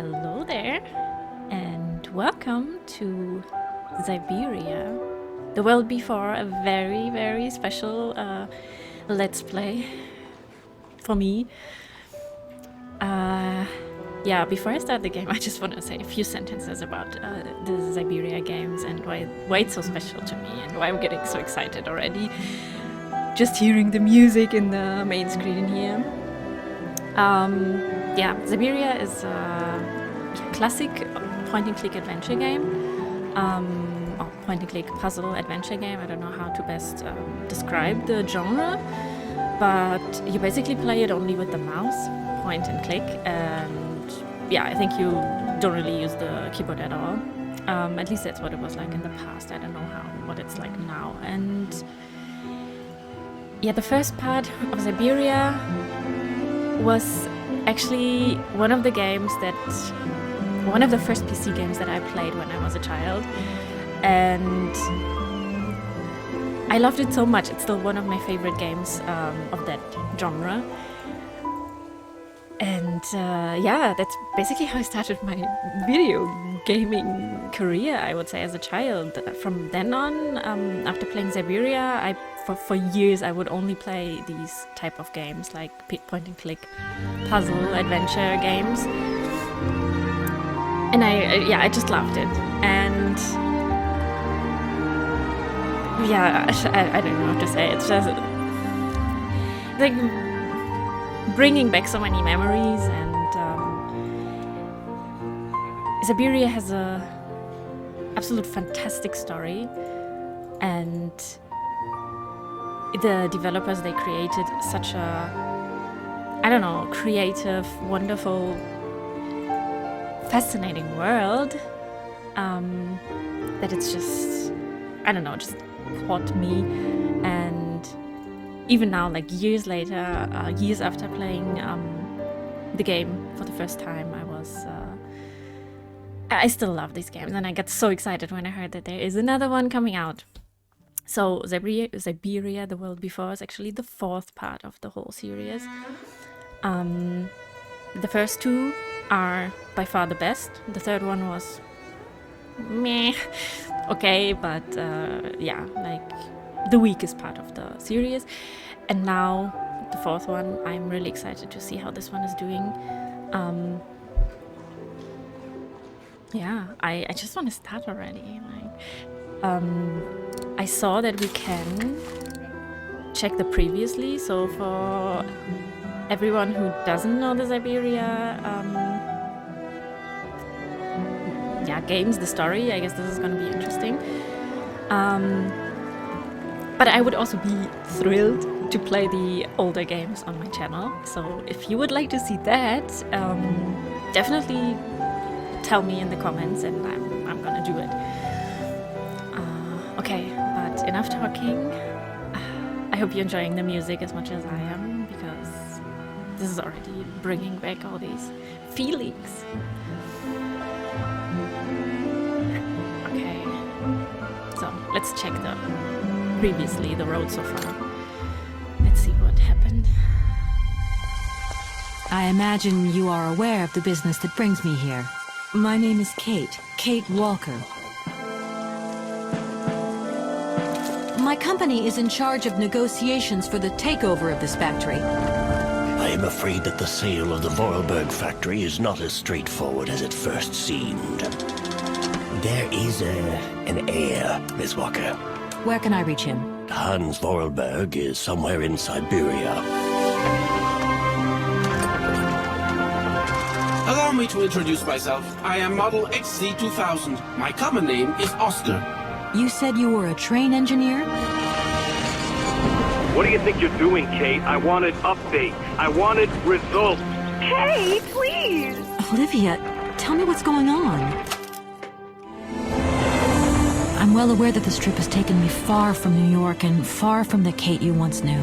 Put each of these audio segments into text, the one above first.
Hello there, and welcome to Syberia, the world before, a very, very special Let's Play for me. Yeah, before I start the game, I just want to say a few sentences about the Syberia games and why it's so special to me and why I'm getting so excited already. Just hearing the music in the main screen here. Yeah, Syberia is a classic point-and-click adventure game, or point-and-click puzzle adventure game. I don't know how to best describe the genre, but you basically play it only with the mouse, point and click, and yeah, I think you don't really use the keyboard at all. At least that's what it was like in the past. I don't know what it's like now. And yeah, the first part of Syberia was actually one of the first PC games that I played when I was a child, and I loved it so much. It's still one of my favorite games of that genre. And yeah, that's basically how I started my video gaming career, I would say, as a child. From then on, after playing Syberia, for years I would only play these type of games, like point-and-click puzzle adventure games. And I just loved it. And yeah, I don't know what to say. It's just like bringing back so many memories, and Syberia has a absolute fantastic story, and the developers, they created such a, I don't know, creative, wonderful, fascinating world that it's just, I don't know, just caught me. And even now, like years later, years after playing the game for the first time, I still love these games, and I got so excited when I heard that there is another one coming out. So Syberia, the world before, is actually the fourth part of the whole series. The first two are by far the best. The third one was meh, okay, but yeah, like the weakest part of the series. And now the fourth one, I'm really excited to see how this one is doing. Yeah, I just want to start already. Like, I saw that we can check the previously, so for everyone who doesn't know the Syberia yeah, games, the story, I guess this is going to be interesting. But I would also be thrilled to play the older games on my channel. So if you would like to see that, definitely tell me in the comments, and I'm gonna do it. Okay, but enough talking. I hope you're enjoying the music as much as I am, because this is already bringing back all these feelings. Okay, so let's check the road so far. Let's see what happened. I imagine you are aware of the business that brings me here. My name is Kate Walker. My company is in charge of negotiations for the takeover of this factory. I am afraid that the sale of the Vorarlberg factory is not as straightforward as it first seemed. There is an heir, Miss Walker. Where can I reach him? Hans Vorarlberg is somewhere in Syberia. Allow me to introduce myself. I am Model XC2000. My common name is Oscar. You said you were a train engineer? What do you think you're doing, Kate? I wanted updates. I wanted results. Kate, please! Olivia, tell me what's going on. I'm well aware that this trip has taken me far from New York and far from the Kate you once knew.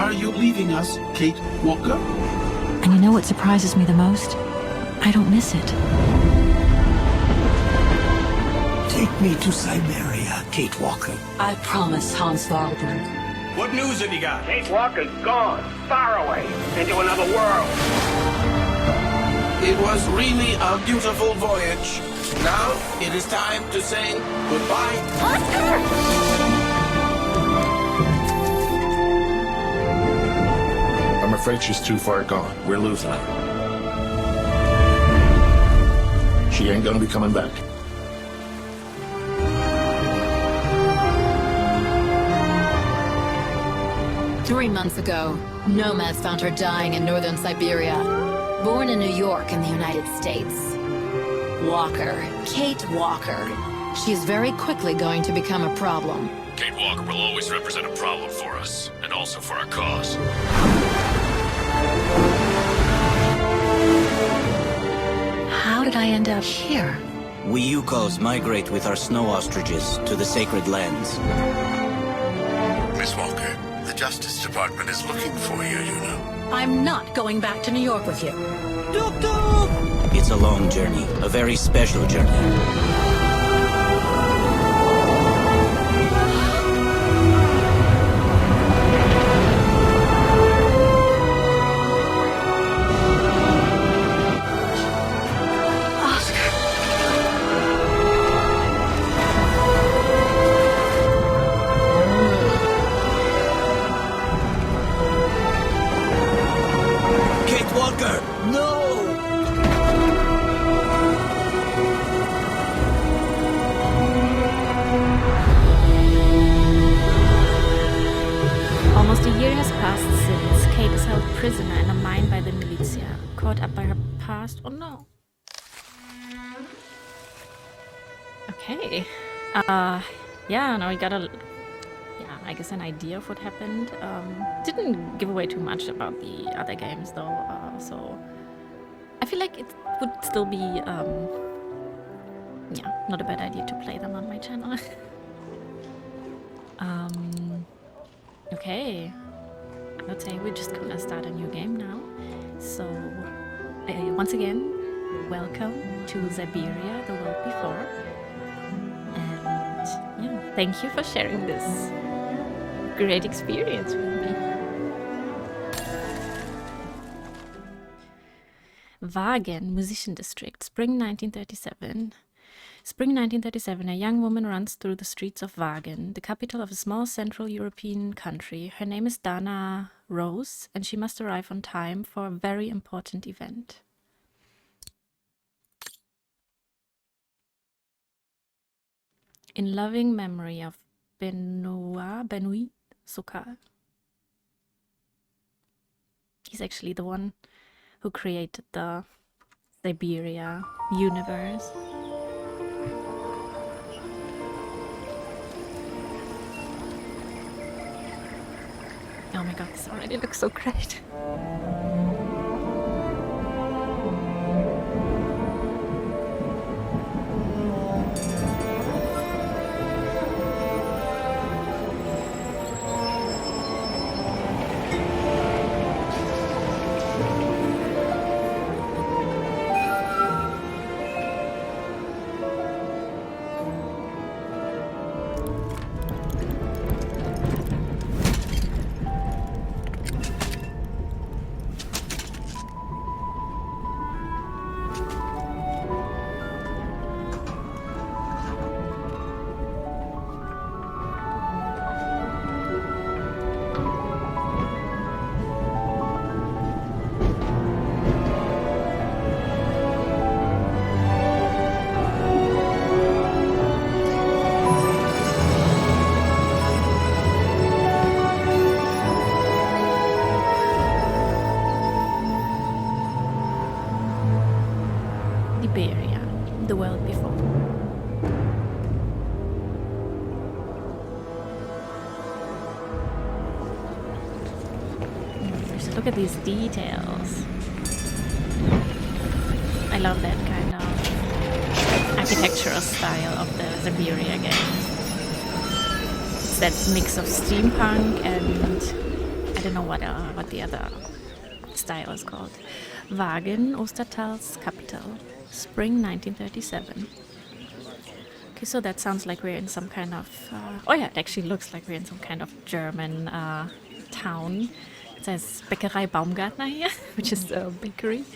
Are you leaving us, Kate Walker? And you know what surprises me the most? I don't miss it. Take me to Syberia, Kate Walker. I promise, Hans Vorarlberg. What news have you got? Kate Walker's gone, far away, into another world. It was really a beautiful voyage. Now it is time to say goodbye. Oscar! I'm afraid she's too far gone. We're losing her. She ain't gonna be coming back. Three months ago, nomads found her dying in northern Syberia. Born in New York in the United States. Walker. Kate Walker. She's very quickly going to become a problem. Kate Walker will always represent a problem for us, and also for our cause. How did I end up here? We Yukos migrate with our snow ostriches to the sacred lands. Miss Walker, the Justice Department is looking for you, you know. I'm not going back to New York with you. It's a long journey, a very special journey. Prisoner in a mine by the militia, caught up by her past. Oh no. Okay. Yeah, now we got I guess an idea of what happened. Didn't give away too much about the other games though, so I feel like it would still be, not a bad idea to play them on my channel. Okay. Let's say we're just gonna start a new game now. So, once again, welcome to Syberia, the world before. And yeah, thank you for sharing this great experience with me. Vaghen, Musician District, Spring 1937. Spring 1937, a young woman runs through the streets of Vaghen, the capital of a small Central European country. Her name is Dana Roze, and she must arrive on time for a very important event. In loving memory of Benoit Sokal. He's actually the one who created the Syberia universe. Oh my god, this already looks so great. Syberia, the world before. Just look at these details. I love that kind of architectural style of the Syberia games. It's that mix of steampunk and I don't know what the other style is called. Vaghen, Ostertal's capital. Spring 1937. Okay, so that sounds like we're in some kind of... oh yeah, it actually looks like we're in some kind of German town. It says Bäckerei Baumgartner here, which is a bakery.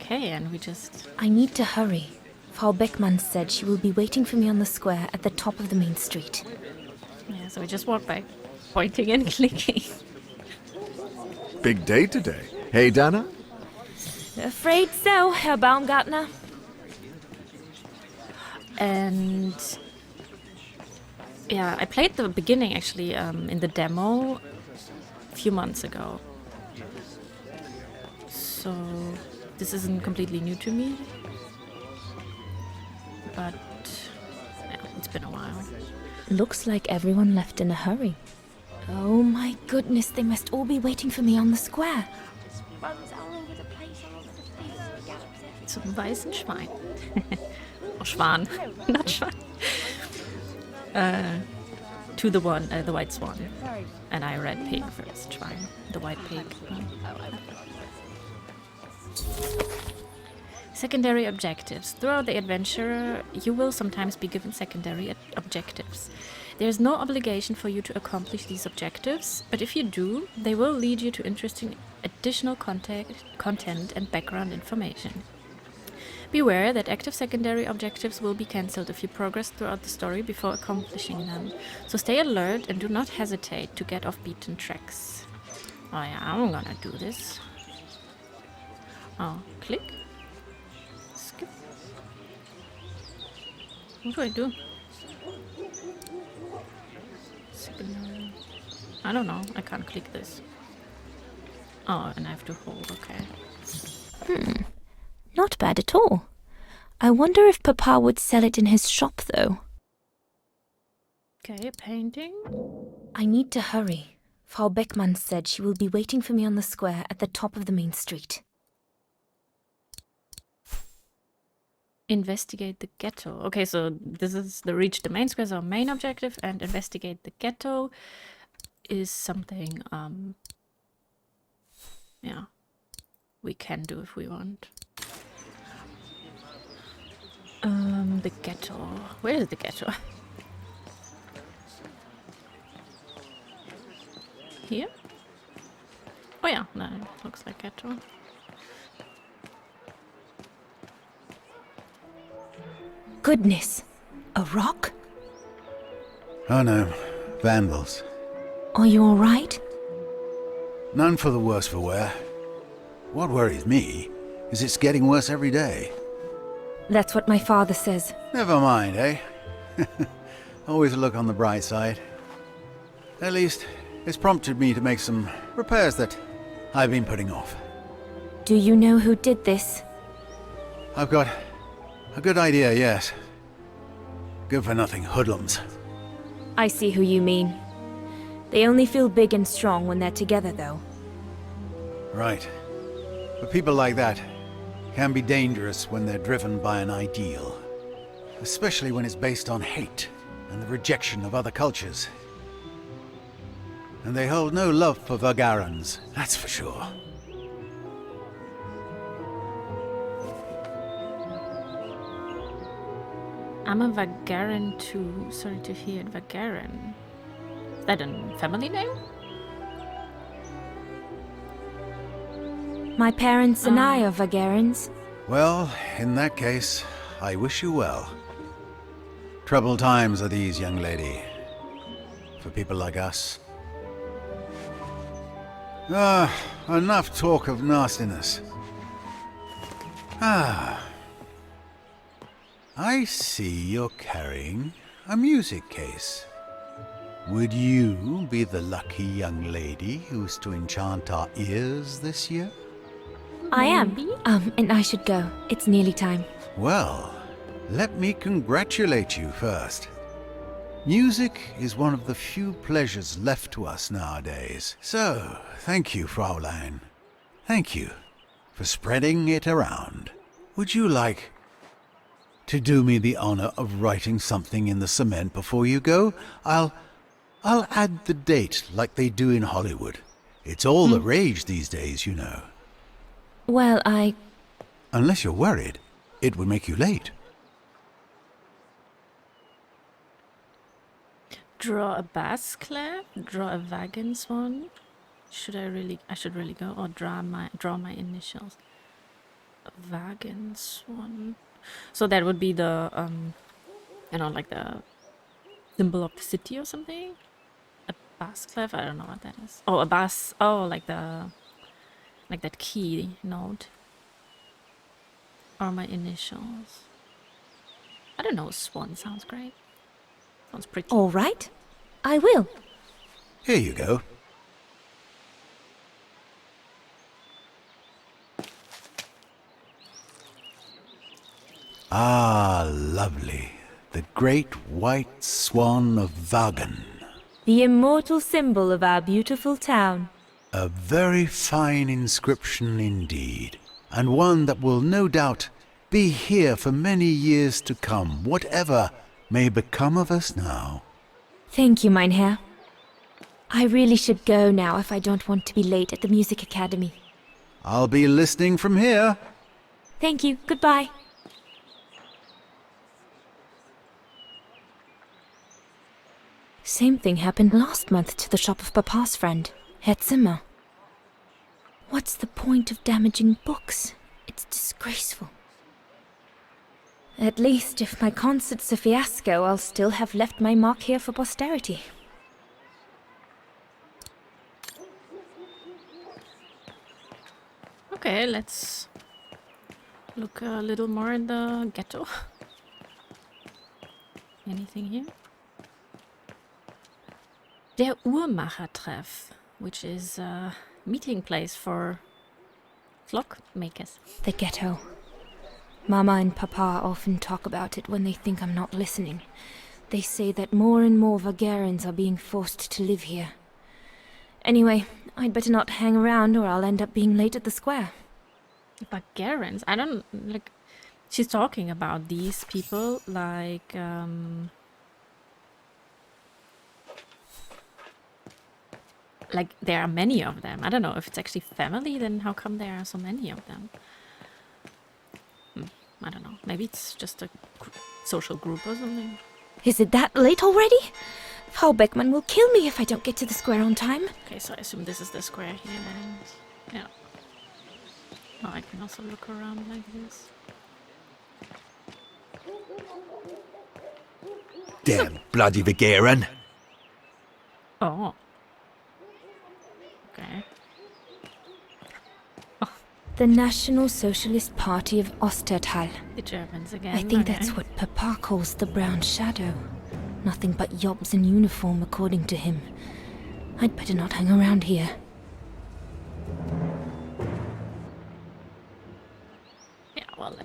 Okay, and we just... I need to hurry. Frau Beckmann said she will be waiting for me on the square at the top of the main street. Yeah, so we just walk by, pointing and clicking. Big day today. Hey, Dana? Afraid so, Herr Baumgartner. And... yeah, I played the beginning, actually, in the demo a few months ago. So this isn't completely new to me. But yeah, it's been a while. Looks like everyone left in a hurry. Oh my goodness, they must all be waiting for me on the square. Zum weißen Schwein. Oh, Schwan. Not Schwein. To the one, the white swan. And I read pig first, Schwein. The white pig. Secondary objectives. Throughout the adventure, you will sometimes be given secondary objectives. There is no obligation for you to accomplish these objectives, but if you do, they will lead you to interesting additional content and background information. Beware that active secondary objectives will be cancelled if you progress throughout the story before accomplishing them, so stay alert and do not hesitate to get off beaten tracks. Oh yeah, I'm gonna do this. Oh, click. Skip. What do I do? Secondary. I don't know, I can't click this. Oh, and I have to hold, okay. Not bad at all. I wonder if Papa would sell it in his shop, though. Okay, a painting. I need to hurry. Frau Beckmann said she will be waiting for me on the square at the top of the main street. Investigate the ghetto. Okay, so this is the reach the main square, so our main objective, and investigate the ghetto is something, yeah, we can do if we want. The ghetto. Where is the ghetto? Here? Oh yeah, no, it looks like ghetto. Goodness! A rock? Oh no, vandals. Are you alright? None for the worse for wear. What worries me is it's getting worse every day. That's what my father says. Never mind, eh? Always look on the bright side. At least, it's prompted me to make some repairs that I've been putting off. Do you know who did this? I've got a good idea, yes. Good-for-nothing hoodlums. I see who you mean. They only feel big and strong when they're together, though. Right. But people like that can be dangerous when they're driven by an ideal. Especially when it's based on hate and the rejection of other cultures. And they hold no love for Vagharans, that's for sure. I'm a Vaghen too. Sorry to hear it. Vaghen. Is that a family name? My parents and I are Vagharans. Well, in that case, I wish you well. Troubled times are these, young lady. For people like us. Enough talk of nastiness. I see you're carrying a music case. Would you be the lucky young lady who's to enchant our ears this year? I am. And I should go. It's nearly time. Well, let me congratulate you first. Music is one of the few pleasures left to us nowadays. So, thank you, Fraulein. Thank you for spreading it around. Would you like to do me the honor of writing something in the cement before you go? I'll add the date like they do in Hollywood. It's all the rage these days, you know. Well, Unless you're worried, it would make you late. Draw a bass clap, draw a Vaghen swan. I should really go, or draw my initials. Vaghen swan. So that would be the, you know, like the symbol of the city or something? A bass clef? I don't know what that is. Oh, a bass. Oh, like that key note. Or my initials. I don't know, swan sounds great. Sounds pretty. All right, I will. Here you go. Ah, lovely. The great white swan of Vaghen. The immortal symbol of our beautiful town. A very fine inscription indeed, and one that will no doubt be here for many years to come, whatever may become of us now. Thank you, mein Herr. I really should go now if I don't want to be late at the music academy. I'll be listening from here. Thank you. Goodbye. Same thing happened last month to the shop of Papa's friend, Herr Zimmer. What's the point of damaging books? It's disgraceful. At least if my concert's a fiasco, I'll still have left my mark here for posterity. Okay, let's look a little more in the ghetto. Anything here? Der Uhrmachertreff, which is a meeting place for clockmakers. The ghetto. Mama and Papa often talk about it when they think I'm not listening. They say that more and more Vagerans are being forced to live here. Anyway, I'd better not hang around or I'll end up being late at the square. Vagerans? I don't, like, she's talking about these people like, there are many of them. I don't know if it's actually family, then how come there are so many of them? I don't know. Maybe it's just a social group or something. Is it that late already? Frau Beckmann will kill me if I don't get to the square on time. Okay, so I assume this is the square here and yeah. Oh, I can also look around like this. Damn bloody Vaghen. Oh. Okay. The National Socialist Party of Ostertal. The Germans again. I think that's what Papa calls the brown shadow. Nothing but yobs in uniform, according to him. I'd better not hang around here. Yeah, well,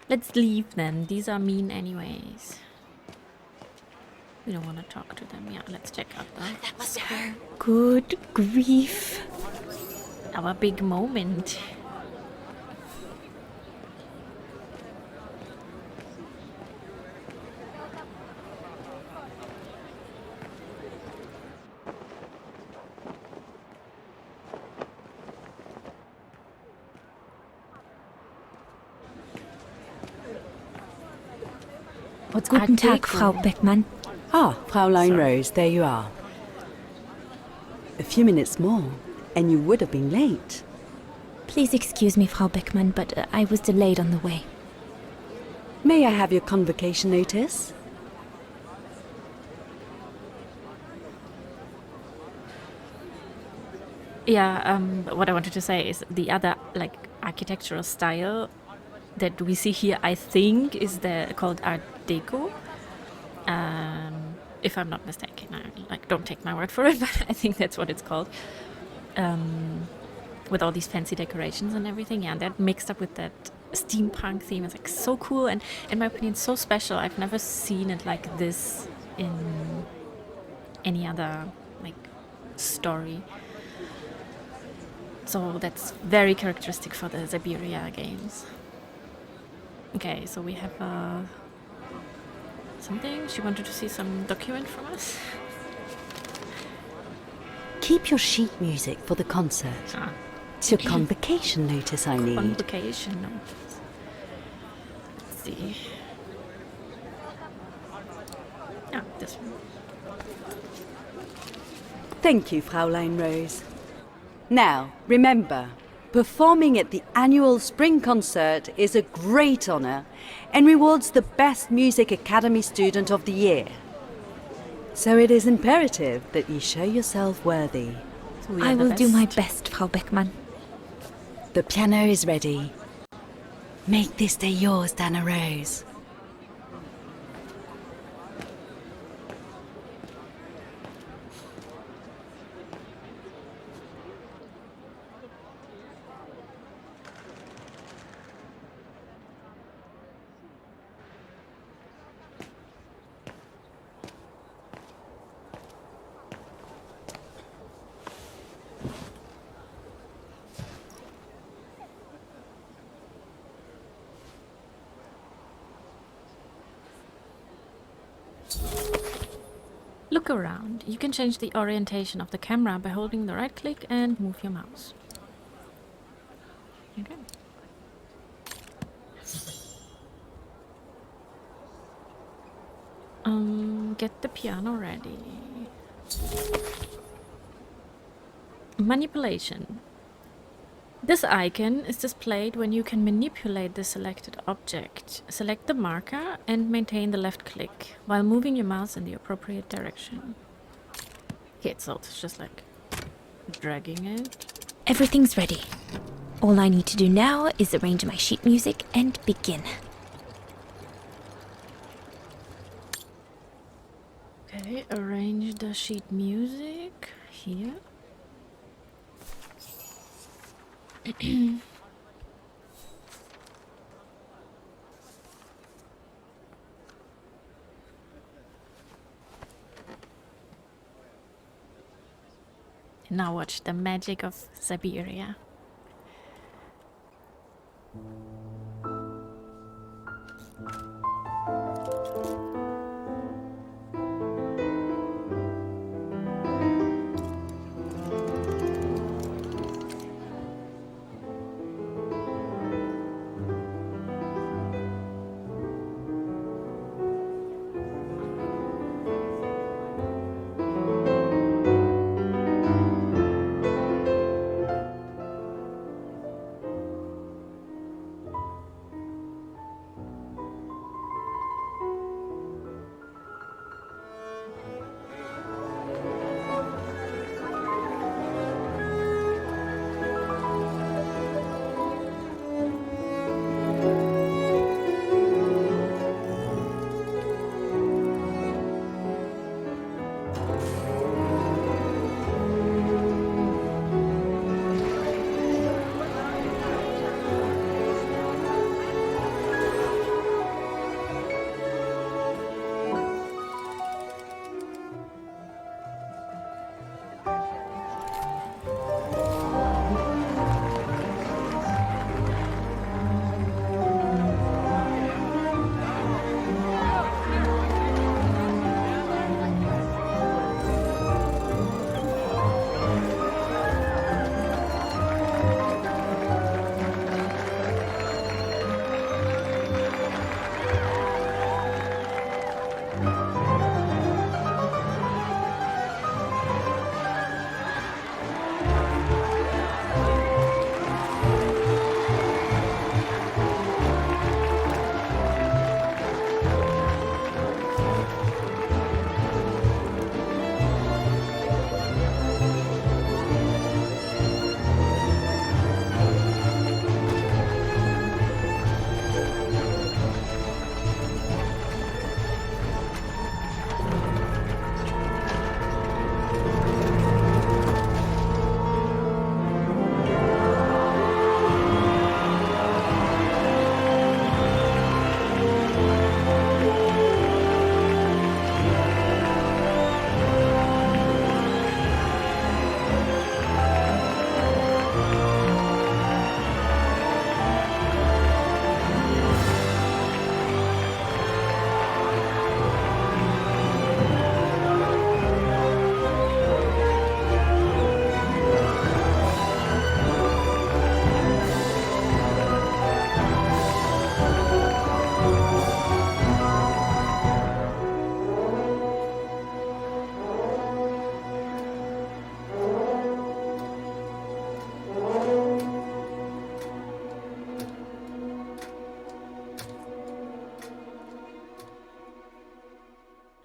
let's leave then. These are mean anyways. We don't want to talk to them. Yeah, let's check out the... That was her. Good grief. Our big moment. Guten Tag, Frau Beckmann. Ah, Fräulein Roze, there you are. A few minutes more, and you would have been late. Please excuse me, Frau Beckmann, but I was delayed on the way. May I have your convocation notice? Yeah, what I wanted to say is the other, like, architectural style that we see here, I think, is called Art Deco. If I'm not mistaken, don't take my word for it, but I think that's what it's called. With all these fancy decorations and everything, yeah, and that mixed up with that steampunk theme is like so cool and, in my opinion, so special. I've never seen it like this in any other like story. So that's very characteristic for the Syberia games. Okay, so we have something. She wanted to see some document from us. Keep your sheet music for the concert. It's your convocation notice I need. Convocation notice. Let's see. Yeah, this one. Thank you, Fräulein Roze. Now, remember, performing at the annual spring concert is a great honour and rewards the best Music Academy student of the year. So it is imperative that you show yourself worthy. I will do my best, Frau Beckmann. The piano is ready. Make this day yours, Dana Roze. Look around. You can change the orientation of the camera by holding the right click and move your mouse. Okay. Get the piano ready. Manipulation. This icon is displayed when you can manipulate the selected object. Select the marker and maintain the left click while moving your mouse in the appropriate direction. Okay, so it's just like dragging it. Everything's ready. All I need to do now is arrange my sheet music and begin. Okay, arrange the sheet music here. Now watch the magic of Syberia.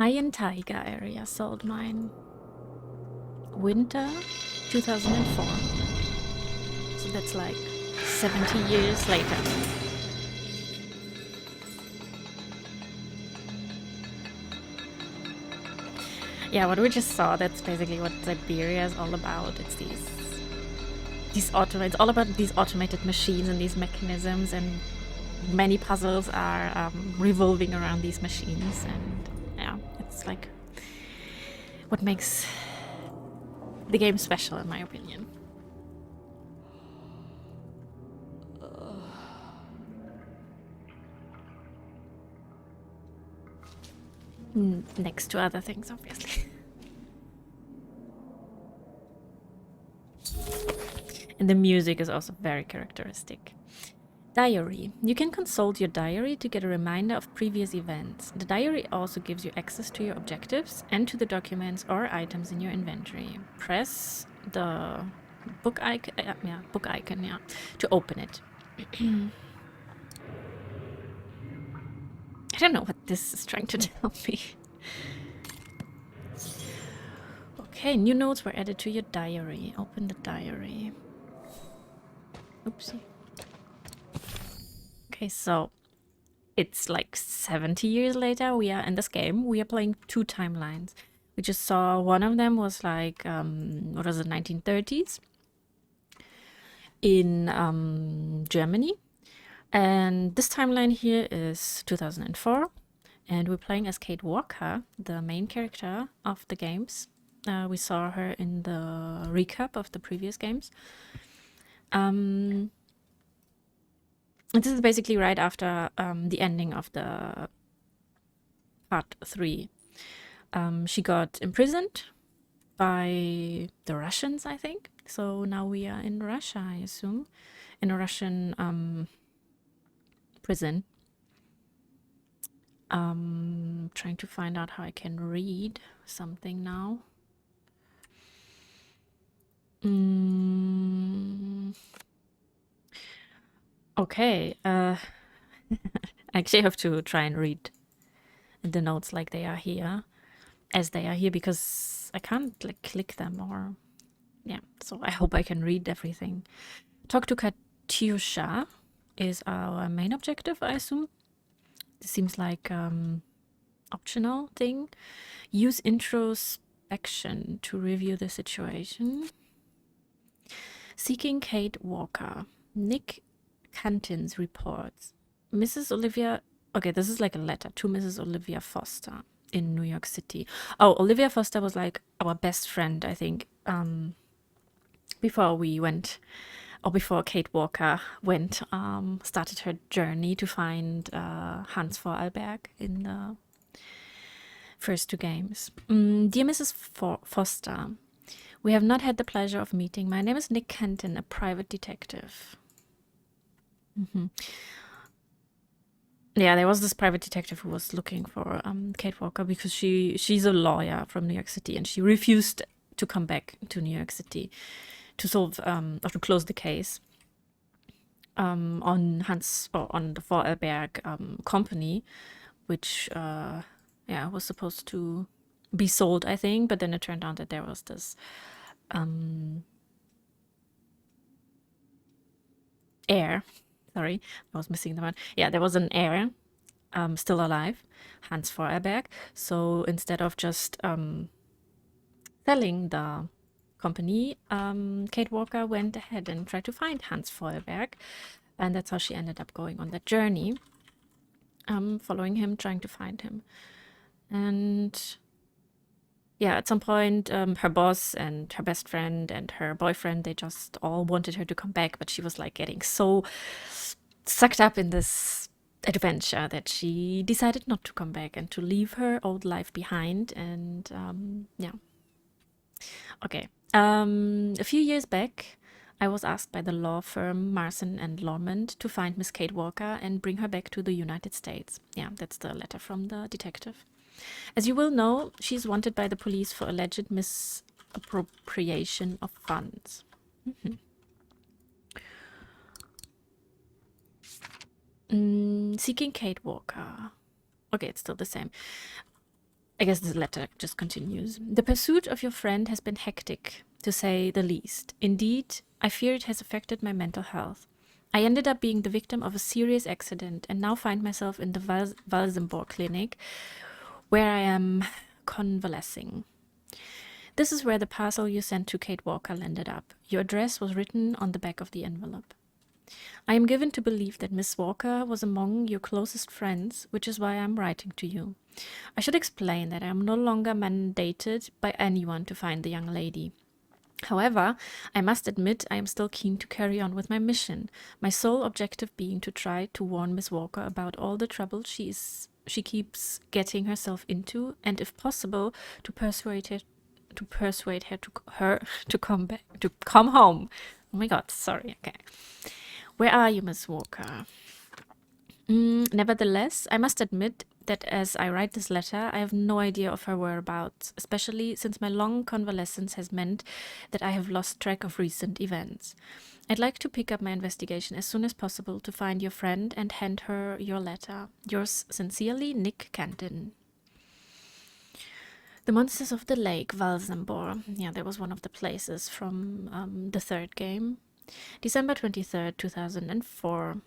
High-end Taiga area, salt mine. Winter 2004. So that's like 70 years later. Yeah, what we just saw, that's basically what Syberia is all about. It's these automated, it's all about these automated machines and these mechanisms, and many puzzles are revolving around these machines, and yeah, it's like what makes the game special, in my opinion. Next to other things, obviously. And the music is also very characteristic. Diary. You can consult your diary to get a reminder of previous events. The diary also gives you access to your objectives and to the documents or items in your inventory. Press the book icon, to open it. I don't know what this is trying to tell me. Okay, new notes were added to your diary. Open the diary. Oopsie. Okay, so it's like 70 years later. We are in this game. We are playing two timelines. We just saw one of them was like, what was it, 1930s in Germany. And this timeline here is 2004. And we're playing as Kate Walker, the main character of the games. We saw her in the recap of the previous games. This is basically right after the ending of the part 3. She got imprisoned by the Russians, I think. So now we are in Russia, I assume, in a Russian prison. Trying to find out how I can read something now. Okay, I actually have to try and read the notes like they are here, as they are here, because I can't like click them or, yeah, so I hope I can read everything. Talk to Katyusha is our main objective, I assume. This seems like optional thing. Use introspection to review the situation. Seeking Kate Walker. Nick Cantin's reports. Mrs. Olivia... Okay, this is like a letter to Mrs. Olivia Foster in New York City. Oh, Olivia Foster was like our best friend, I think, before we went... Or before Kate Walker went, started her journey to find Hans Vorarlberg in the first two games. Dear Mrs. Foster, we have not had the pleasure of meeting. My name is Nick Kenton, a private detective. Yeah, there was this private detective who was looking for Kate Walker because she's a lawyer from New York City, and she refused to come back to New York City to solve or to close the case on Hans or on the Vorarlberg company, which yeah, was supposed to be sold, I think, but then it turned out that there was this heir. Sorry, I was missing the one. Yeah, there was an heir still alive, Hans Vorarlberg. So instead of just selling the company, Kate Walker went ahead and tried to find Hans Vorarlberg, and that's how she ended up going on that journey, following him, trying to find him. And yeah, at some point, her boss and her best friend and her boyfriend, they just all wanted her to come back, but she was like getting so sucked up in this adventure that she decided not to come back and to leave her old life behind. And yeah. Okay. A few years back, I was asked by the law firm Marson and Lormond to find Miss Kate Walker and bring her back to the United States. Yeah, that's the letter from the detective. As you will know, she's wanted by the police for alleged misappropriation of funds. Seeking Kate Walker. Okay, it's still the same. I guess this letter just continues. The pursuit of your friend has been hectic, to say the least. Indeed, I fear it has affected my mental health. I ended up being the victim of a serious accident and now find myself in the Valsenborg clinic, where I am convalescing. This is where the parcel you sent to Kate Walker landed up. Your address was written on the back of the envelope. I am given to believe that Miss Walker was among your closest friends, which is why I am writing to you. I should explain that I am no longer mandated by anyone to find the young lady. However, I must admit I am still keen to carry on with my mission, my sole objective being to try to warn Miss Walker about all the trouble she keeps getting herself into, and if possible, to persuade her to come home. Oh my god, sorry, okay. Where are you, Miss Walker? Nevertheless, I must admit that as I write this letter, I have no idea of her whereabouts, especially since my long convalescence has meant that I have lost track of recent events. I'd like to pick up my investigation as soon as possible to find your friend and hand her your letter. Yours sincerely, Nick Canton. The Monsters of the Lake, Valsenborg. Yeah, that was one of the places from the third game. December 23rd, 2004.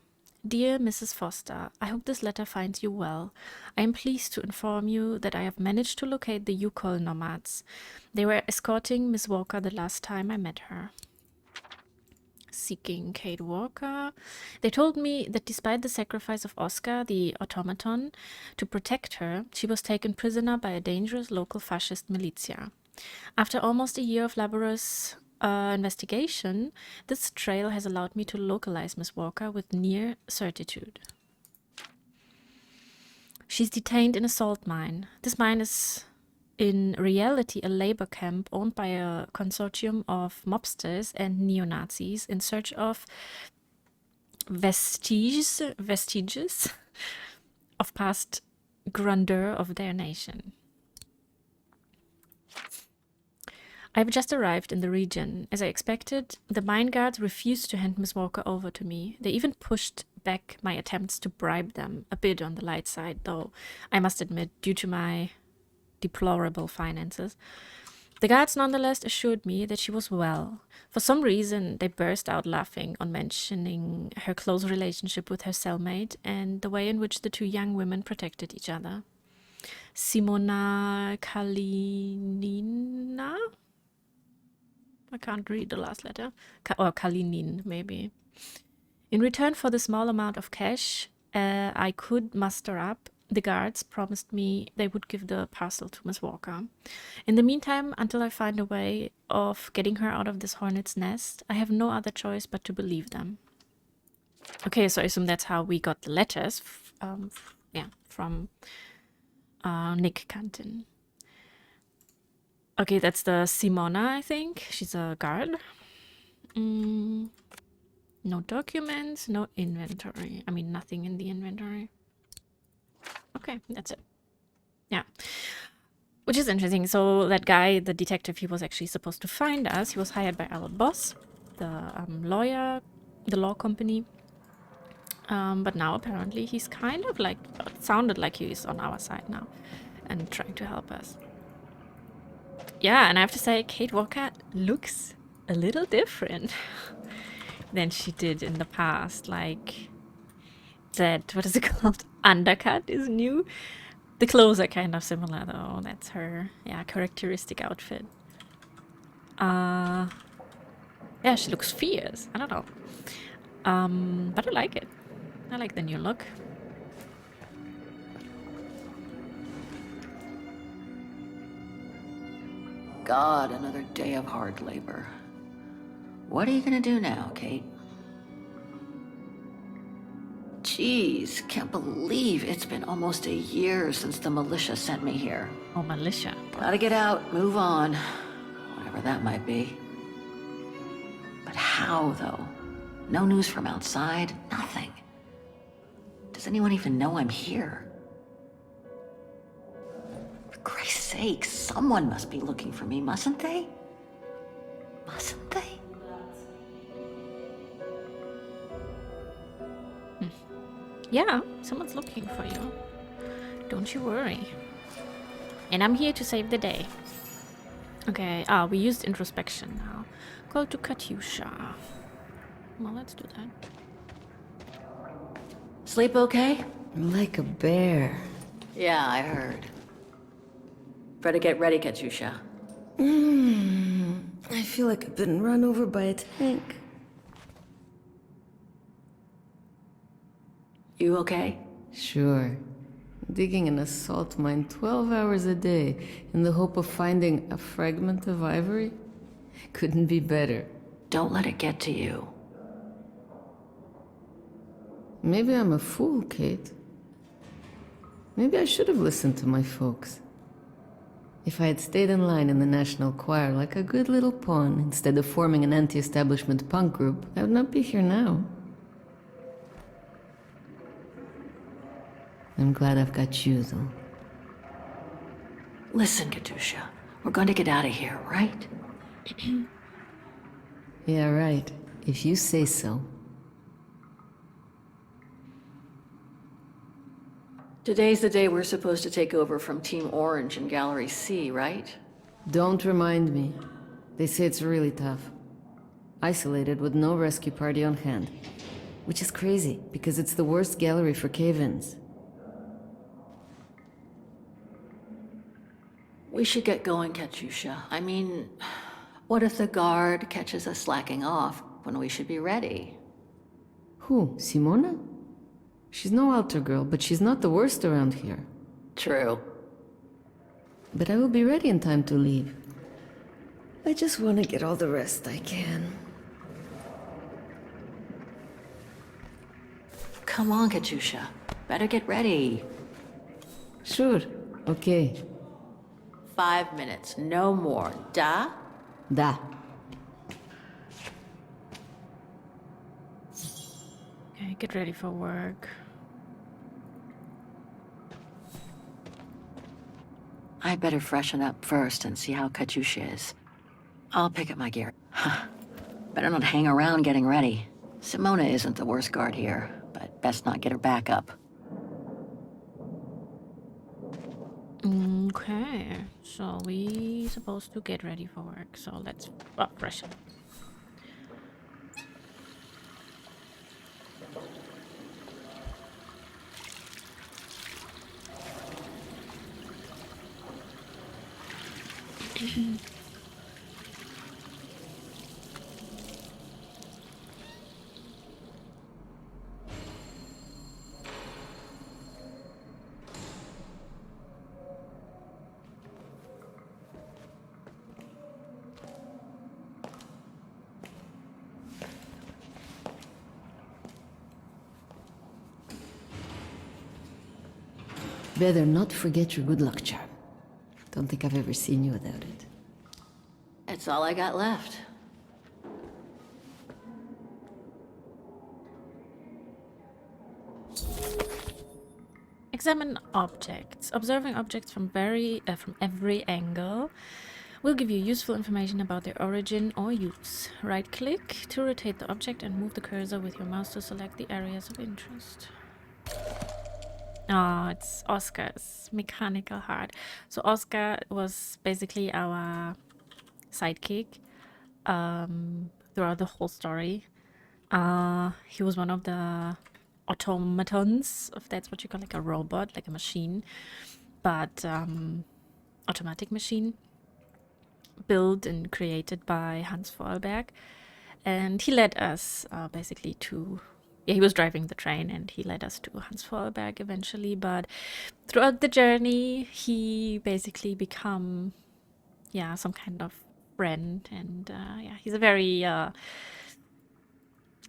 Dear Mrs. Foster, I hope this letter finds you well. I am pleased to inform you that I have managed to locate the Yukol nomads. They were escorting Miss Walker the last time I met her. Seeking Kate Walker. They told me that despite the sacrifice of Oscar, the automaton, to protect her, she was taken prisoner by a dangerous local fascist militia. After almost a year of laborious investigation, this trail has allowed me to localize Miss Walker with near certitude. She's detained in a salt mine. This mine is in reality a labor camp owned by a consortium of mobsters and neo-Nazis in search of vestiges of past grandeur of their nation. I've just arrived in the region. As I expected, the mine guards refused to hand Miss Walker over to me. They even pushed back my attempts to bribe them, a bit on the light side, though, I must admit, due to my deplorable finances. The guards nonetheless assured me that she was well. For some reason, they burst out laughing on mentioning her close relationship with her cellmate and the way in which the two young women protected each other. Simona Kalinina? I can't read the last letter. Or Kalinin, maybe. In return for the small amount of cash I could muster up, the guards promised me they would give the parcel to Miss Walker. In the meantime, until I find a way of getting her out of this hornet's nest, I have no other choice but to believe them. Okay, so I assume that's how we got the letters from Nick Canton. Okay, that's the Simona, I think. She's a guard. No documents, no inventory. I mean, nothing in the inventory. Okay, that's it. Yeah. Which is interesting. So that guy, the detective, he was actually supposed to find us. He was hired by our boss, the lawyer, the law company. But now apparently he's kind of like, it sounded like he's on our side now and trying to help us. Yeah, and I have to say, Kate Walker looks a little different than she did in the past. Like, that, what is it called? Undercut is new. The clothes are kind of similar, though. That's her, yeah, characteristic outfit. Yeah, she looks fierce. I don't know. But I like it. I like the new look. God, another day of hard labor. What are you gonna do now, Kate? Jeez, can't believe it's been almost a year since the militia sent me here. Oh, militia. Gotta get out, move on. Whatever that might be. But how, though? No news from outside, nothing. Does anyone even know I'm here? For Christ's sake, someone must be looking for me, mustn't they? Mustn't they? Yeah, someone's looking for you. Don't you worry. And I'm here to save the day. Okay, we used introspection now. Go to Katyusha. Well, let's do that. Sleep okay? Like a bear. Yeah, I heard. Better get ready, Katyusha. I feel like I've been run over by a tank. You okay? Sure. Digging an assault mine 12 hours a day in the hope of finding a fragment of ivory? Couldn't be better. Don't let it get to you. Maybe I'm a fool, Kate. Maybe I should have listened to my folks. If I had stayed in line in the National Choir like a good little pawn instead of forming an anti-establishment punk group, I would not be here now. I'm glad I've got you, though. Listen, Katyusha. We're going to get out of here, right? Yeah, right. If you say so. Today's the day we're supposed to take over from Team Orange in Gallery C, right? Don't remind me. They say it's really tough. Isolated with no rescue party on hand. Which is crazy, because it's the worst gallery for cave-ins. We should get going, Katyusha. I mean, what if the guard catches us slacking off when we should be ready? Who? Simona? She's no altar girl, but she's not the worst around here. True. But I will be ready in time to leave. I just want to get all the rest I can. Come on, Katyusha. Better get ready. Sure. Okay. 5 minutes, no more. Da? Da. Okay, get ready for work. I better freshen up first and see how Katyusha is. I'll pick up my gear. Better not hang around getting ready. Simona isn't the worst guard here, but best not get her back up. Okay, so we supposed to get ready for work, so let's freshen. Better not forget your good luck charm. Don't think I've ever seen you without it. It's all I got left. Examine objects. Observing objects from every angle will give you useful information about their origin or use. Right-click to rotate the object and move the cursor with your mouse to select the areas of interest. Oh, it's Oscar's mechanical heart. So Oscar was basically our sidekick throughout the whole story. He was one of the automatons, if that's what you call, like a robot, like a machine, but automatic machine, built and created by Hans Vollberg. And he led us basically to... Yeah, he was driving the train and he led us to Hans Vollberg eventually, but throughout the journey, he basically become, yeah, some kind of friend, and yeah, he's a very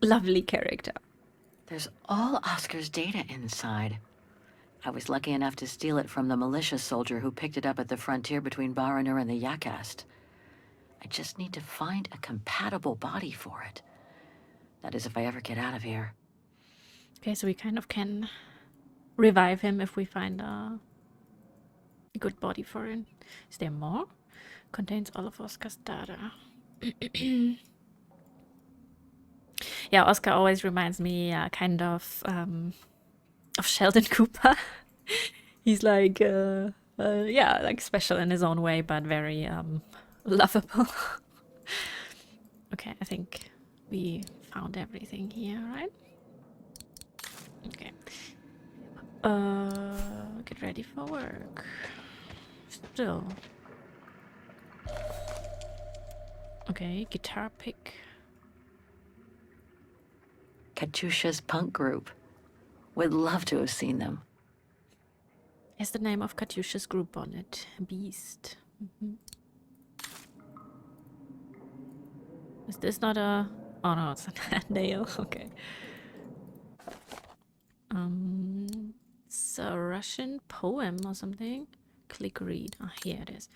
lovely character. There's all Oscar's data inside. I was lucky enough to steal it from the militia soldier who picked it up at the frontier between Baranur and the Yakast. I just need to find a compatible body for it. That is, if I ever get out of here. Okay, so we kind of can revive him if we find a good body for him. Is there more? Contains all of Oscar's data. Yeah, Oscar always reminds me kind of Sheldon Cooper. He's like Yeah, like special in his own way, but very lovable. Okay, I think we found everything here, right? Okay. Get ready for work. Still. Okay, guitar pick. Katyusha's punk group. Would love to have seen them. Has the name of Katyusha's group on it. Beast. Is this not a... Oh no, it's a nail. Okay. It's a Russian poem or something. Click read. Ah, here it is.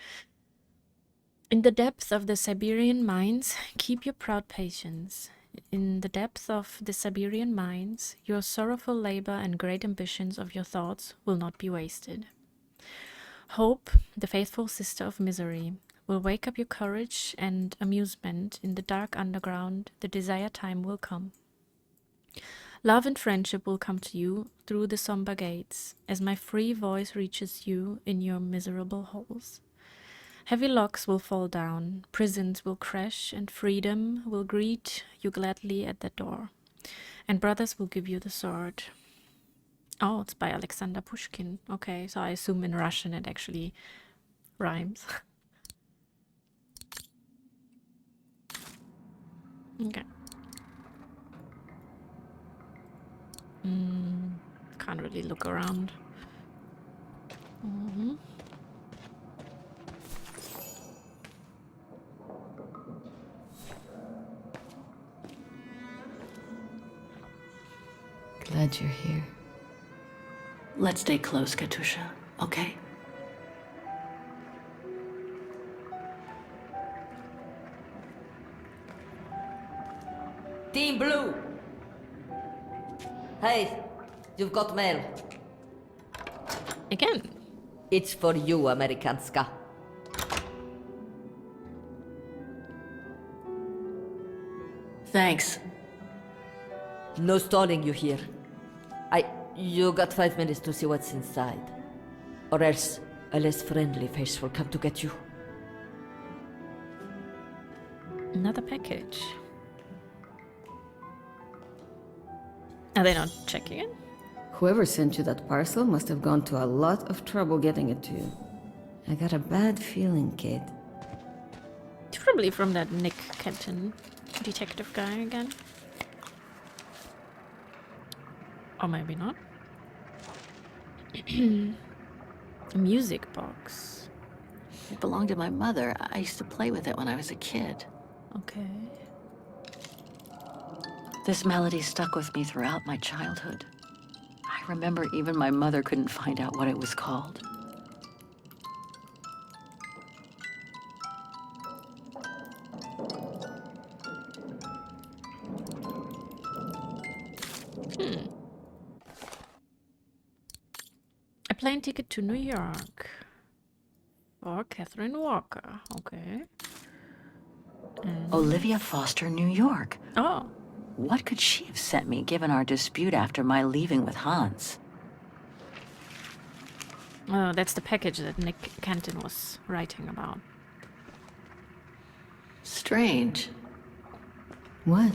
In the depths of the Siberian mines, keep your proud patience. In the depths of the Siberian mines, your sorrowful labor and great ambitions of your thoughts will not be wasted. Hope, the faithful sister of misery, will wake up your courage and amusement in the dark underground. The desired time will come. Love and friendship will come to you through the somber gates, as my free voice reaches you in your miserable holes. Heavy locks will fall down, prisons will crash, and freedom will greet you gladly at the door. And brothers will give you the sword. Oh, it's by Alexander Pushkin. Okay, so I assume in Russian it actually rhymes. Okay. Can't really look around. Glad you're here. Let's stay close, Katyusha, okay? Team Blue! Hey, you've got mail. Again? It's for you, Amerikanska. Thanks. No stalling you here. You got 5 minutes to see what's inside. Or else a less friendly face will come to get you. Another package. Are they not checking it? Whoever sent you that parcel must have gone to a lot of trouble getting it to you. I got a bad feeling, Kate. It's probably from that Nick Kenton detective guy again. Or maybe not. A music box. It belonged to my mother. I used to play with it when I was a kid. Okay. This melody stuck with me throughout my childhood. I remember even my mother couldn't find out what it was called. A plane ticket to New York. For Catherine Walker. Okay. Olivia Foster, New York. Oh. What could she have sent me, given our dispute after my leaving with Hans? Oh, that's the package that Nick Kenton was writing about. Strange. What?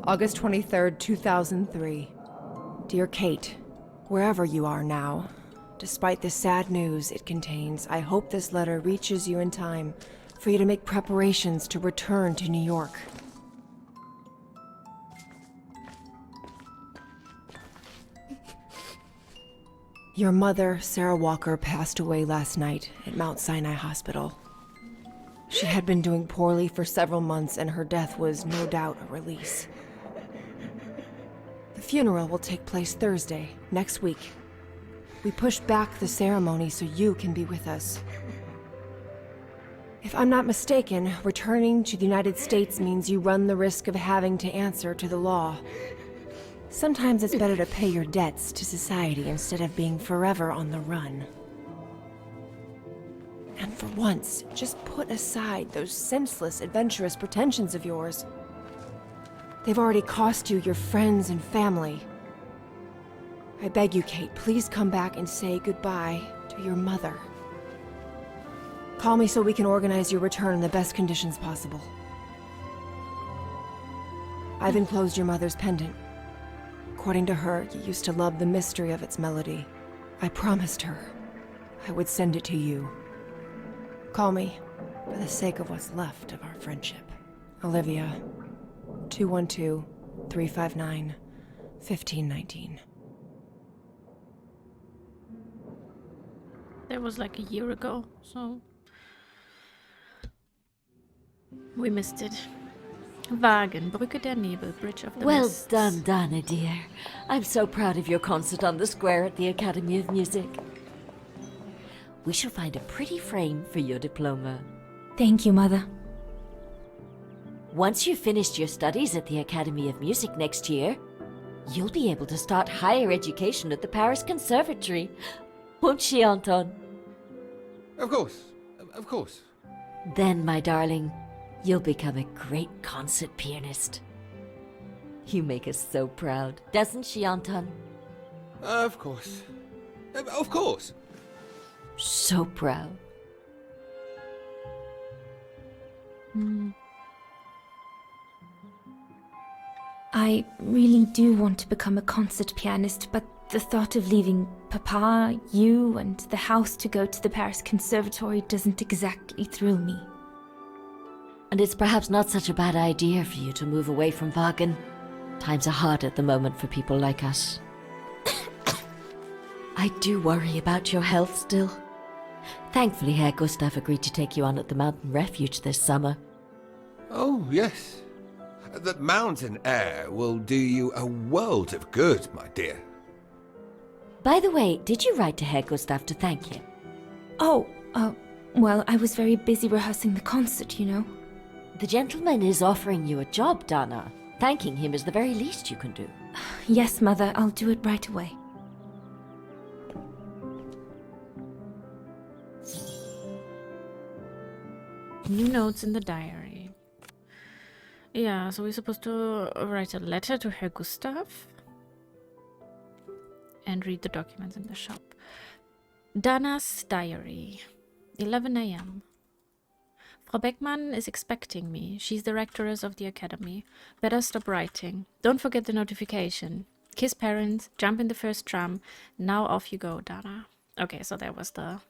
August 23rd, 2003. Dear Kate, wherever you are now, despite the sad news it contains, I hope this letter reaches you in time for you to make preparations to return to New York. Your mother, Sarah Walker, passed away last night at Mount Sinai Hospital. She had been doing poorly for several months, and her death was no doubt a release. The funeral will take place Thursday, next week. We pushed back the ceremony so you can be with us. If I'm not mistaken, returning to the United States means you run the risk of having to answer to the law. Sometimes it's better to pay your debts to society instead of being forever on the run. And for once, just put aside those senseless, adventurous pretensions of yours. They've already cost you your friends and family. I beg you, Kate, please come back and say goodbye to your mother. Call me so we can organize your return in the best conditions possible. I've enclosed your mother's pendant. According to her, you used to love the mystery of its melody. I promised her I would send it to you. Call me, for the sake of what's left of our friendship. Olivia, 212-359-1519. That was like a year ago, so we missed it. Vaghen, Brücke der Nebel, Bridge of the Well Mists. done, Dana, dear. I'm so proud of your concert on the square at the Academy of Music. We shall find a pretty frame for your diploma. Thank you, Mother. Once you've finished your studies at the Academy of Music next year, you'll be able to start higher education at the Paris Conservatory. Won't she, Anton? Of course. Of course. Then, my darling, you'll become a great concert pianist. You make us so proud, doesn't she, Anton? Of course. Of course. So proud. I really do want to become a concert pianist, but the thought of leaving Papa, you, and the house to go to the Paris Conservatory doesn't exactly thrill me. And it's perhaps not such a bad idea for you to move away from Vaghen. Times are hard at the moment for people like us. I do worry about your health still. Thankfully, Herr Gustav agreed to take you on at the mountain refuge this summer. Oh, yes. The mountain air will do you a world of good, my dear. By the way, did you write to Herr Gustav to thank him? Oh, well, I was very busy rehearsing the concert, you know. The gentleman is offering you a job, Dana. Thanking him is the very least you can do. Yes, Mother, I'll do it right away. New notes in the diary. Yeah, so we're supposed to write a letter to Herr Gustav and read the documents in the shop. Dana's diary. 11 a.m. Frau Beckmann is expecting me. She's the rectoress of the academy. Better stop writing. Don't forget the notification. Kiss parents, jump in the first tram. Now off you go, Dana. Okay, so that was the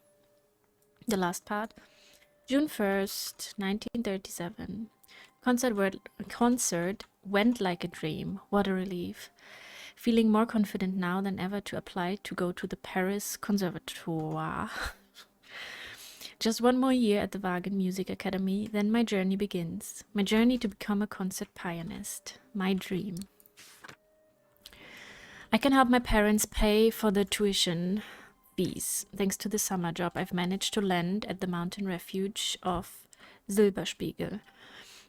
last part. June 1st, 1937. Concert went like a dream. What a relief. Feeling more confident now than ever to apply to go to the Paris Conservatoire. Just one more year at the Vaghen Music Academy, then my journey begins. My journey to become a concert pianist. My dream. I can help my parents pay for the tuition fees. Thanks to the summer job I've managed to land at the mountain refuge of Silberspiegel.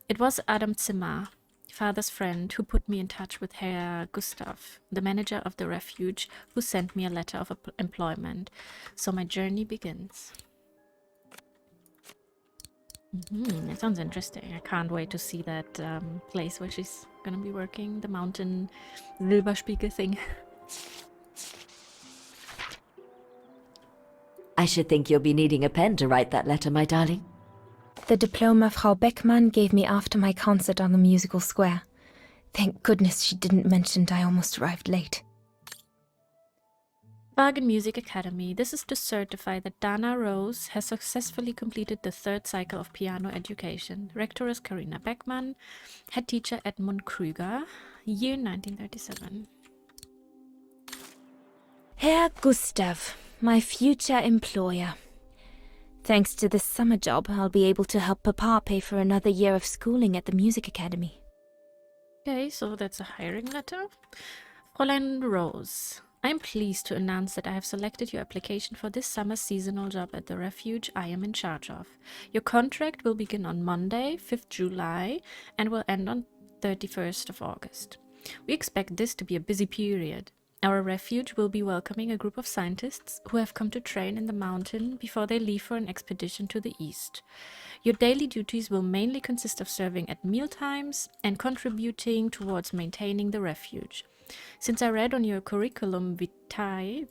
It was Adam Zimmer, father's friend, who put me in touch with Herr Gustav, the manager of the refuge, who sent me a letter of employment. So my journey begins. That sounds interesting. I can't wait to see that place where she's gonna be working, the mountain Silberspiegel thing. I should think you'll be needing a pen to write that letter, my darling. The diploma Frau Beckmann gave me after my concert on the musical square. Thank goodness she didn't mention I almost arrived late. Vaghen Music Academy. This is to certify that Dana Roze has successfully completed the third cycle of piano education. Rectoress Karina Beckmann, head teacher Edmund Krüger, year 1937. Herr Gustav, my future employer. Thanks to this summer job, I'll be able to help Papa pay for another year of schooling at the music academy. Okay, so that's a hiring letter. Fräulein Roze, I'm pleased to announce that I have selected your application for this summer seasonal job at the refuge I am in charge of. Your contract will begin on Monday, 5th July, and will end on 31st of August. We expect this to be a busy period. Our refuge will be welcoming a group of scientists who have come to train in the mountain before they leave for an expedition to the east. Your daily duties will mainly consist of serving at mealtimes and contributing towards maintaining the refuge. Since I read on your curriculum vitae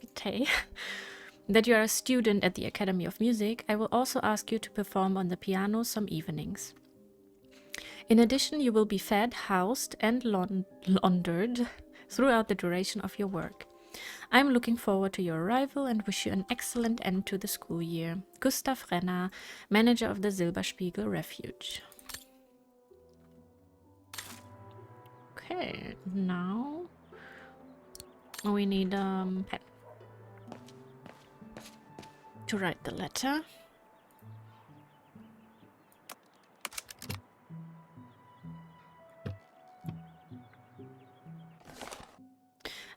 that you are a student at the Academy of Music, I will also ask you to perform on the piano some evenings. In addition, you will be fed, housed, and laundered throughout the duration of your work. I am looking forward to your arrival and wish you an excellent end to the school year. Gustav Renner, manager of the Silberspiegel Refuge. Okay, now we need a pen to write the letter.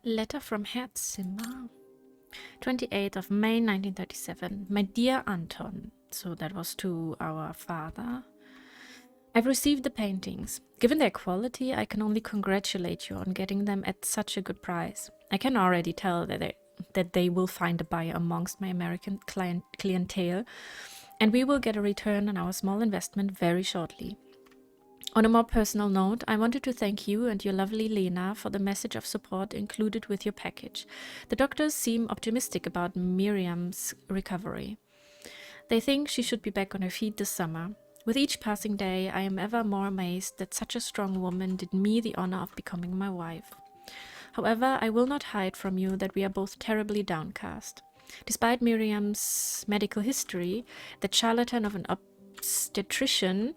Letter from Herzzimmer, 28th of May 1937. My dear Anton, so that was to our father. I've received the paintings. Given their quality, I can only congratulate you on getting them at such a good price. I can already tell that they will find a buyer amongst my American clientele, and we will get a return on our small investment very shortly. On a more personal note, I wanted to thank you and your lovely Lena for the message of support included with your package. The doctors seem optimistic about Miriam's recovery. They think she should be back on her feet this summer. With each passing day, I am ever more amazed that such a strong woman did me the honor of becoming my wife. However, I will not hide from you that we are both terribly downcast. Despite Miriam's medical history, that charlatan of an obstetrician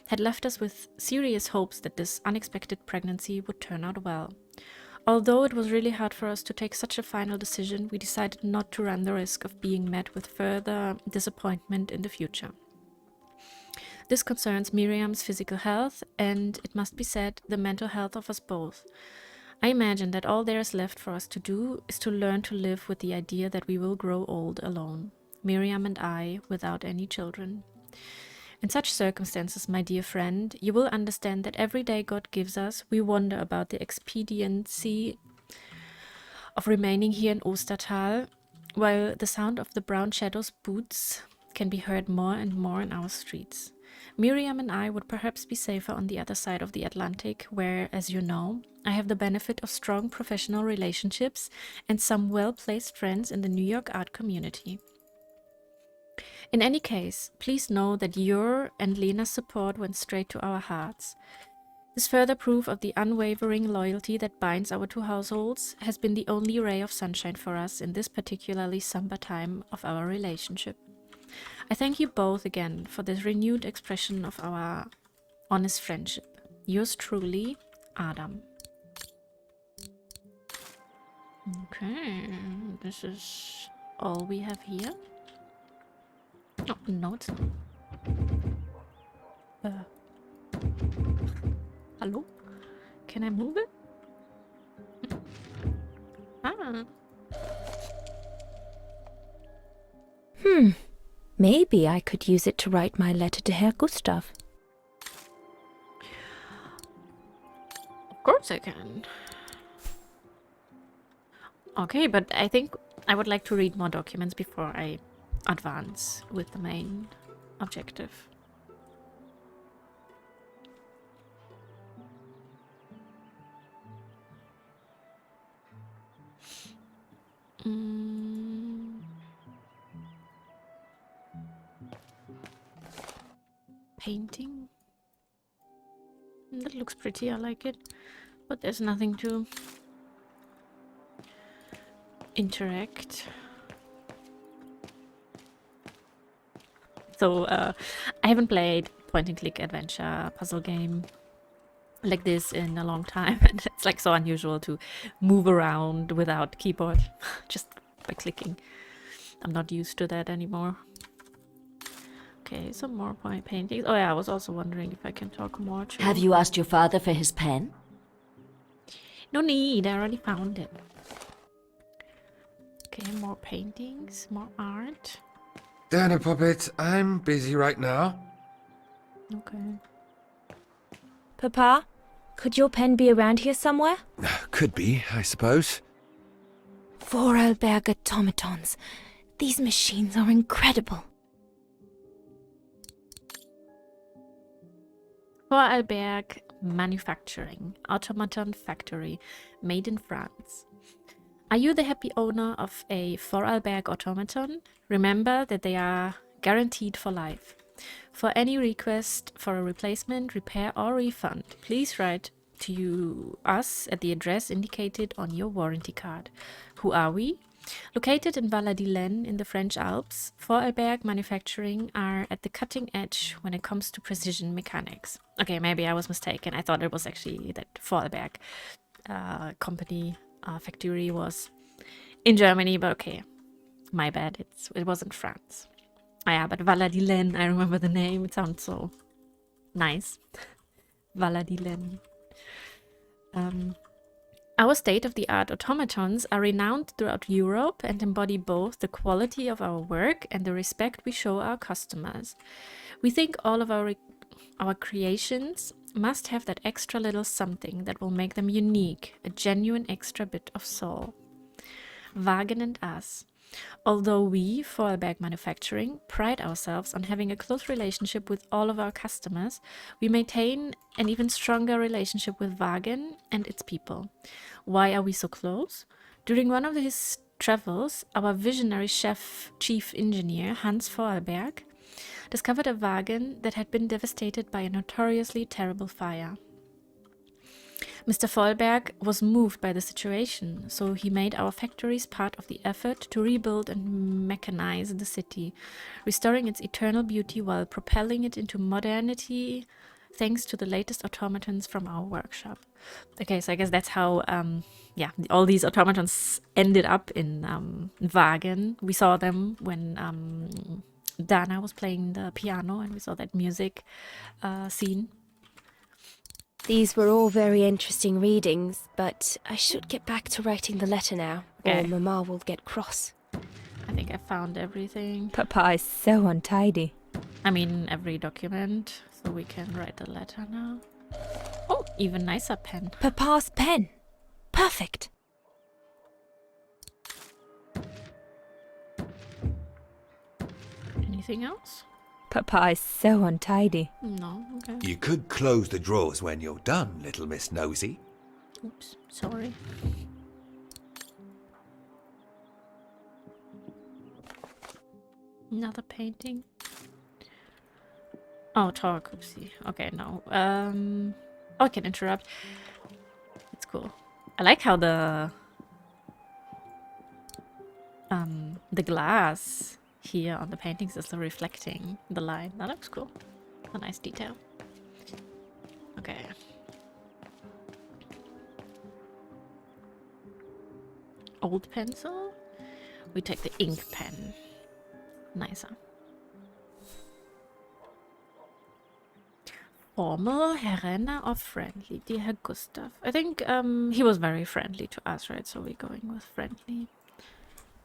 had left us with serious hopes that this unexpected pregnancy would turn out well. Although it was really hard for us to take such a final decision, we decided not to run the risk of being met with further disappointment in the future. This concerns Miriam's physical health and, it must be said, the mental health of us both. I imagine that all there is left for us to do is to learn to live with the idea that we will grow old alone, Miriam and I, without any children. In such circumstances, my dear friend, you will understand that every day God gives us, we wonder about the expediency of remaining here in Ostertal, while the sound of the brown shadow's boots can be heard more and more in our streets. Miriam and I would perhaps be safer on the other side of the Atlantic, where, as you know, I have the benefit of strong professional relationships and some well-placed friends in the New York art community. In any case, please know that your and Lena's support went straight to our hearts. This further proof of the unwavering loyalty that binds our two households has been the only ray of sunshine for us in this particularly somber time of our relationship. I thank you both again for this renewed expression of our honest friendship. Yours truly, Adam. Okay, this is all we have here. Oh, no, it's not. Hello? Can I move it? Ah. Maybe I could use it to write my letter to Herr Gustav. Of course I can. Okay, but I think I would like to read more documents before I advance with the main objective. Painting. That looks pretty, I like it. But there's nothing to interact. So, I haven't played point-and-click adventure puzzle game like this in a long time. And it's like so unusual to move around without keyboard, just by clicking. I'm not used to that anymore. Okay, some more point paintings. Oh yeah, I was also wondering if I can talk more to... Have you asked your father for his pen? No need, I already found it. Okay, more paintings, more art. Dana Puppet, I'm busy right now. Okay. Papa, could your pen be around here somewhere? Could be, I suppose. Vorarlberg automatons. These machines are incredible. Vorarlberg Manufacturing, automaton factory, made in France. Are you the happy owner of a Vorarlberg automaton? Remember that they are guaranteed for life. For any request for a replacement, repair or refund, please write to us at the address indicated on your warranty card. Who are we? Located in Val-la-Vilaine in the French Alps, Vorarlberg Manufacturing are at the cutting edge when it comes to precision mechanics. Okay, maybe I was mistaken. I thought it was actually that Vorarlberg company factory was in Germany, but okay, my bad. It wasn't France. Yeah, but Val-la-Vilaine, I remember the name. It sounds so nice. Val-la-Vilaine. Our state-of-the-art automatons are renowned throughout Europe and embody both the quality of our work and the respect we show our customers. We think all of our creations must have that extra little something that will make them unique, a genuine extra bit of soul. Vaghen and us. Although we, Vorarlberg Manufacturing, pride ourselves on having a close relationship with all of our customers, we maintain an even stronger relationship with Vaghen and its people. Why are we so close? During one of his travels, our visionary chief engineer, Hans Vorarlberg, discovered a Vaghen that had been devastated by a notoriously terrible fire. Mr. Vorarlberg was moved by the situation, so he made our factories part of the effort to rebuild and mechanize the city, restoring its eternal beauty while propelling it into modernity thanks to the latest automatons from our workshop. Okay, so I guess that's how, all these automatons ended up in Vaghen. We saw them when Dana was playing the piano, and we saw that music scene. These were all very interesting readings, but I should get back to writing the letter now, or Mama will get cross. I think I found everything. Papa is so untidy. I mean, every document, so we can write the letter now. Oh, even nicer pen. Papa's pen. Perfect. Anything else? Papa is so untidy. No, okay. You could close the drawers when you're done, little Miss Nosy. Oops, sorry. Another painting. Oh, talk. Oopsie. Okay, no. I can interrupt. It's cool. I like how the glass here on the paintings is reflecting the line. That looks cool. A nice detail. Okay. Old pencil. We take the ink pen. Nicer. Formal, Herr Renner, or friendly? Dear Herr Gustav. I think he was very friendly to us, right? So we're going with friendly.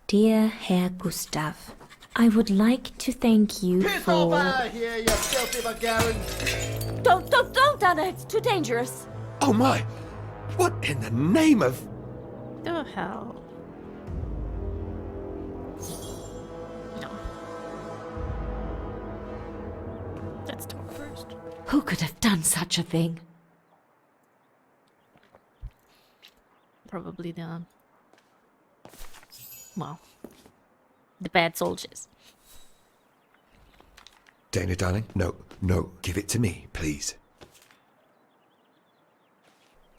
Dear Herr Gustav, I would like to thank you Piss off for... out of here, you filthy Bulgarian! Don't, Anna, it's too dangerous. Oh my! What in the name of... The hell? No. Let's talk first. Who could have done such a thing? Probably the... well, the bad soldiers. Dana, darling, no, give it to me, please.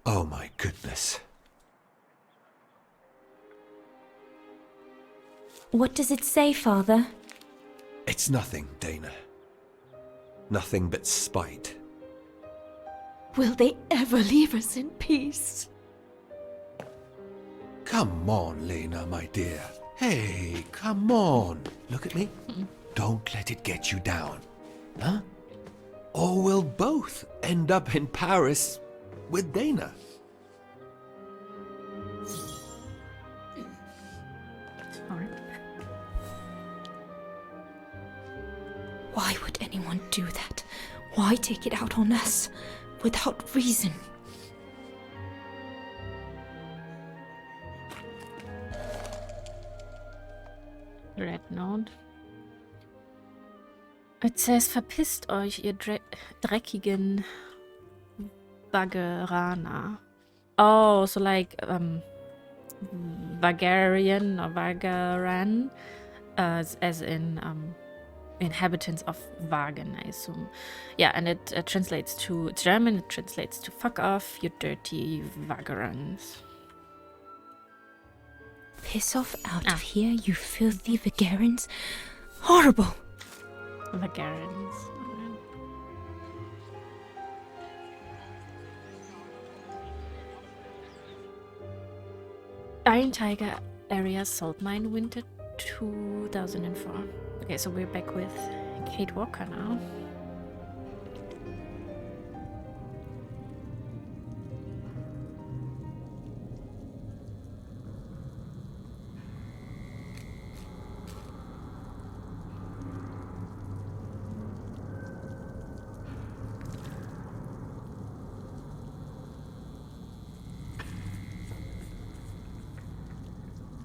Oh my goodness. What does it say, Father? It's nothing, Dana. Nothing but spite. Will they ever leave us in peace? Come on, Lena, my dear. Hey, come on. Look at me. Don't let it get you down. Huh? Or we'll both end up in Paris with Dana. Sorry. Why would anyone do that? Why take it out on us? Without reason. Red Note. It says, verpisst euch, ihr dreckigen Vagheraner. Oh, so like Vagharian or Vagheran, as in inhabitants of Vaghen, I assume. Yeah, and it translates to German, it translates to fuck off, you dirty Vagherans. Piss off out of here, you filthy Vagherans. Horrible! Vagherans. Iron Taiga area salt mine, winter 2004. Okay, so we're back with Kate Walker now.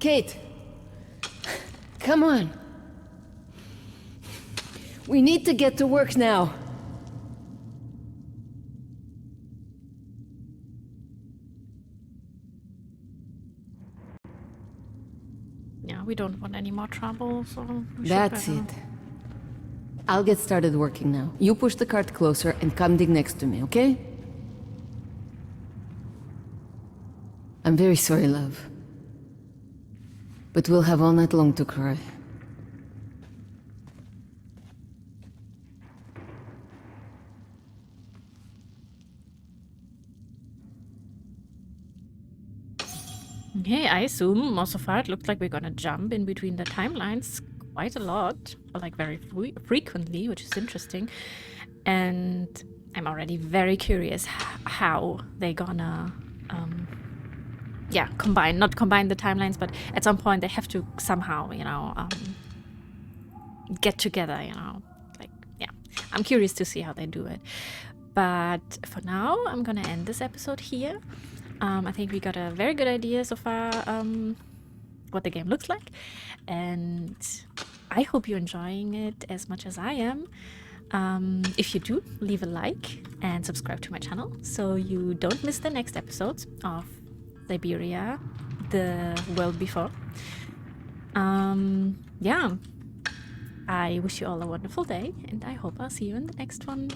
Kate! Come on! We need to get to work now! Yeah, we don't want any more trouble, so... That's it. I'll get started working now. You push the cart closer and come dig next to me, okay? I'm very sorry, love. But we'll have all night long to cry. Okay, I assume, so far it looks like we're gonna jump in between the timelines quite a lot, or like very frequently, which is interesting. And I'm already very curious how they're gonna yeah, not combine the timelines, but at some point they have to somehow, you know, get together, you know, like, yeah, I'm curious to see how they do it. But for now, I'm gonna end this episode here. I think we got a very good idea so far what the game looks like, and I hope you're enjoying it as much as I am. If you do, leave a like and subscribe to my channel so you don't miss the next episodes of Syberia, the world before. Yeah, I wish you all a wonderful day, and I hope I'll see you in the next one.